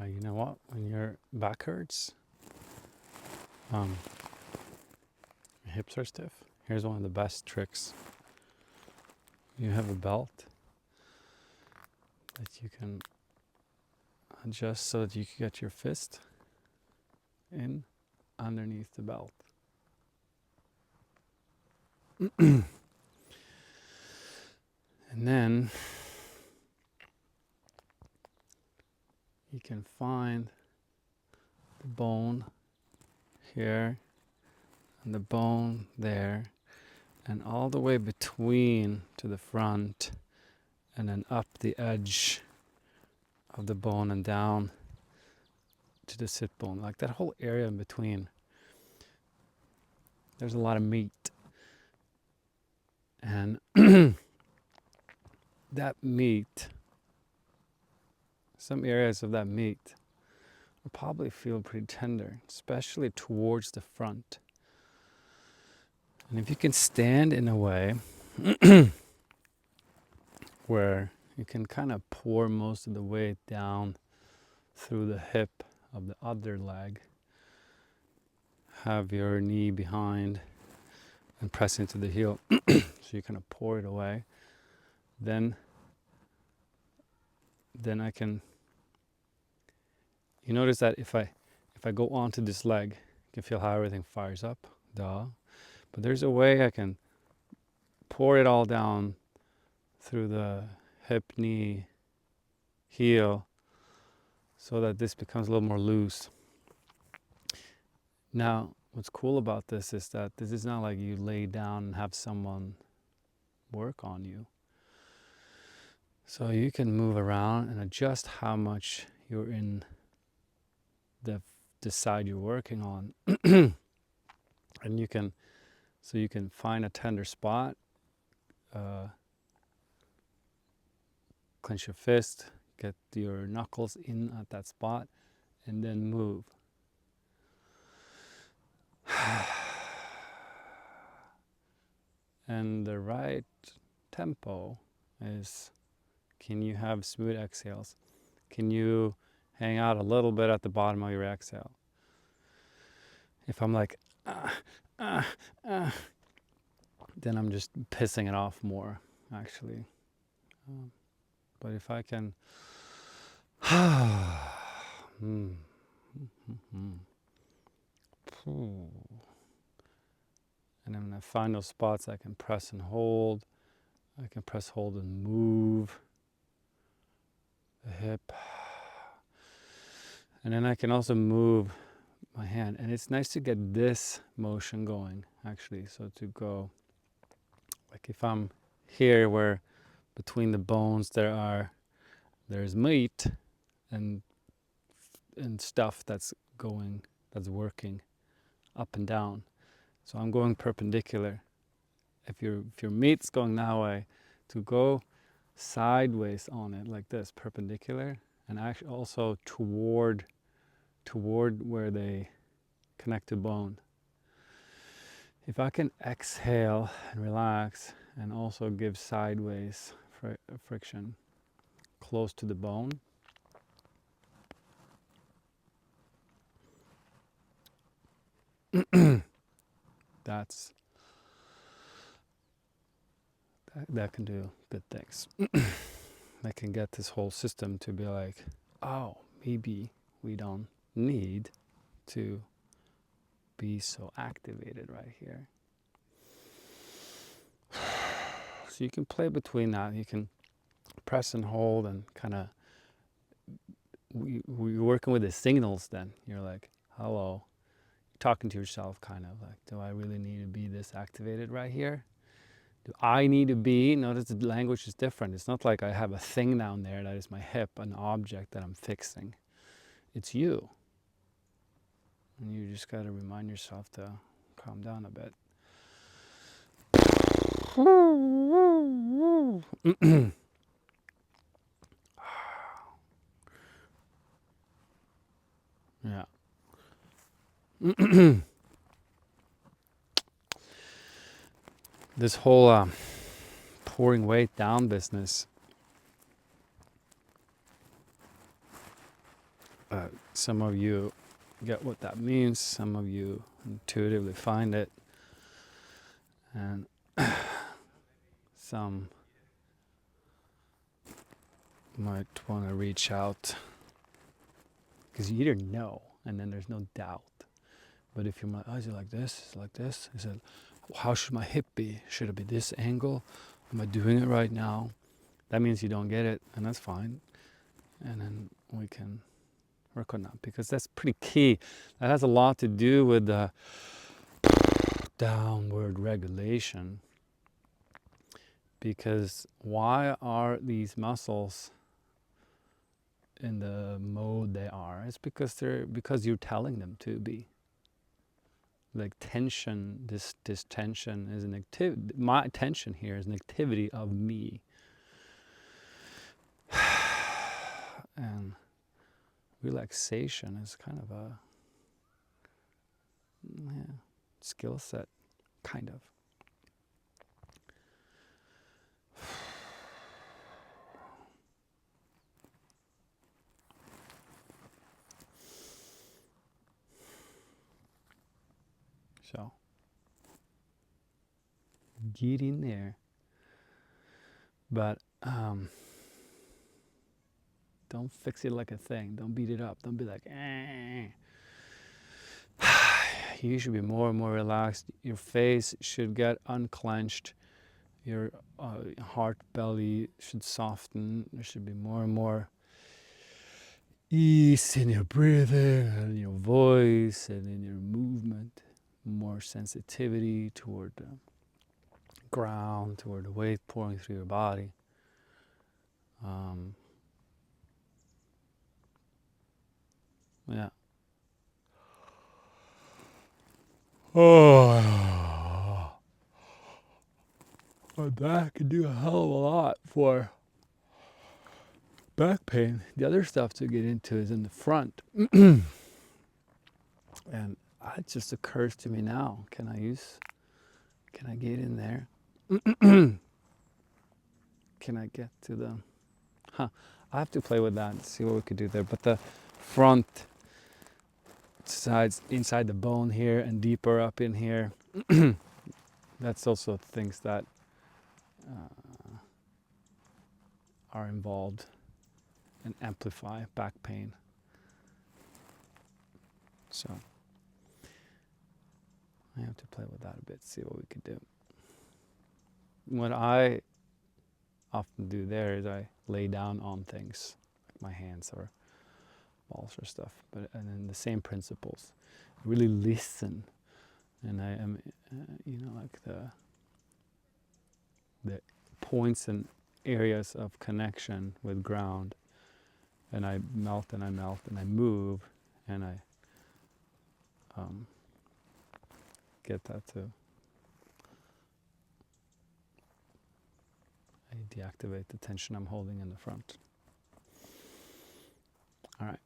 You know what? When your back hurts, your hips are stiff. Here's one of the best tricks. You have a belt that you can adjust so that you can get your fist in underneath the belt. And then you can find the bone here and the bone there and all the way between to the front and then up the edge of the bone and down to the sit bone. Like that whole area in between. There's a lot of meat. And that meat, some areas of that meat will probably feel pretty tender, especially towards the front. And if you can stand in a way where you can kind of pour most of the weight down through the hip of the other leg, have your knee behind and press into the heel so you kind of pour it away, then I can, you notice that if I go onto this leg, you can feel how everything fires up, but there's a way I can pour it all down through the hip, knee, heel, so that this becomes a little more loose. Now, what's cool about this is that this is not like you lay down and have someone work on you. So you can move around and adjust how much you're in the side you're working on. And you can find a tender spot, clench your fist, get your knuckles in at that spot, and then move. And the right tempo is, can you have smooth exhales? Can you hang out a little bit at the bottom of your exhale? If I'm like, then I'm just pissing it off more, actually. But if I can, and then when I find those spots, I can press and hold. I can press, hold, and move the hip. And then I can also move my hand. And it's nice to get this motion going, actually. So to go, like if I'm here where between the bones there's meat and stuff that's working up and down. So I'm going perpendicular. If your meat's going that way, to go sideways on it like this, perpendicular, and actually also toward where they connect to bone. If I can exhale and relax and also give sideways friction close to the bone, that can do good things. I can get this whole system to be like, oh, maybe we don't need to be so activated right here. So you can play between that. You can press and hold and kind of, we're working with the signals then. You're like, hello, talking to yourself kind of like, do I really need to be this activated right here? Do I need to be? Notice the language is different. It's not like I have a thing down there that is my hip, an object that I'm fixing. It's you. And you just got to remind yourself to calm down a bit. Yeah. This whole pouring weight down business Some of you get what that means, some of you intuitively find it, and some might want to reach out because you either know and then there's no doubt. But if you're like, oh, is it like this? Is it like this? Is it, how should my hip be? Should it be this angle? Am I doing it right now? That means you don't get it, and that's fine. And then we can work on that, because that's pretty key. That has a lot to do with the downward regulation. Because why are these muscles in the mode they are? It's because you're telling them to be. Like tension, this tension is an activity. My tension here is an activity of me. And relaxation is kind of a skill set, kind of. So, get in there. But don't fix it like a thing. Don't beat it up. Don't be like, eh. You should be more and more relaxed. Your face should get unclenched. Your heart, belly should soften. There should be more and more ease in your breathing and your voice and in your movement. More sensitivity toward the ground, toward the weight pouring through your body. Yeah. Oh, but that can do a hell of a lot for back pain. The other stuff to get into is in the front. And it just occurs to me now, can I get in there? Can I get to the, I have to play with that and see what we could do there. But the front sides, inside the bone here and deeper up in here, that's also things that are involved and amplify back pain. So I have to play with that a bit, see what we could do. What I often do there is I lay down on things, like my hands or balls or stuff, and then the same principles. Really listen, and I am, like the points and areas of connection with ground, and I melt and I melt and I move, and I get that too. I deactivate the tension I'm holding in the front. All right.